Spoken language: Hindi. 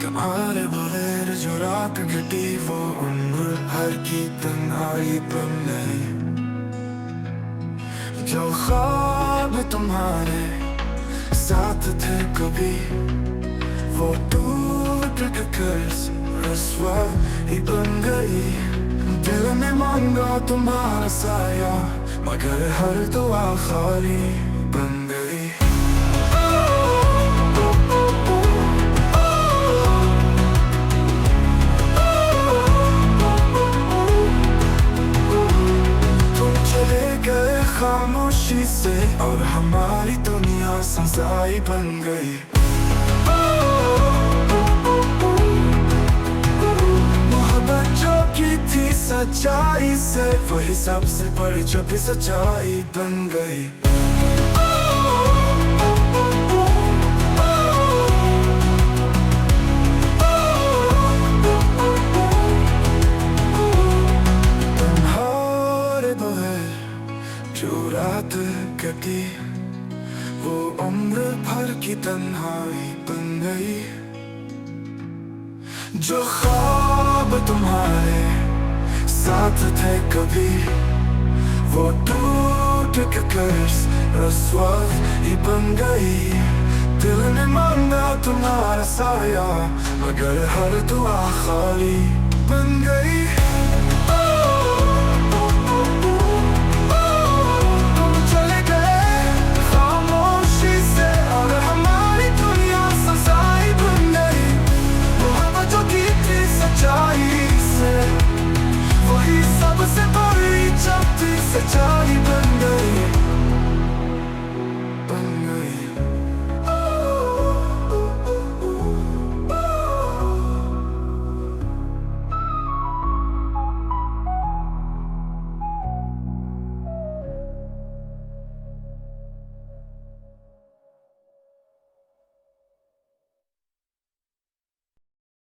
तुम्हारे बगैर जो रात कटी वो उम्र हर की तन्हाई बन गई। जो ख्वाब तुम्हारे साथ थे कभी वो टूट कर रस्वा ही बन गई। दिल में मांगा तुम्हारा साया मगर हर दुआ खाली बन गई। खामोशी से और हमारी दुनिया सजाई बन गई। मोहब्बत जो की थी सच्चाई से वही सबसे बड़ी जो भी सच्चाई बन गई। जो रात कटी वो उम्र भर की तन्हाई बन गई। जो ख्वाब तुम्हारे साथ थे कभी वो टूट कर रस्वा ही बन गई। दिल ने मांगा तुम्हारा साया मगर हर दुआ खाली बन गई।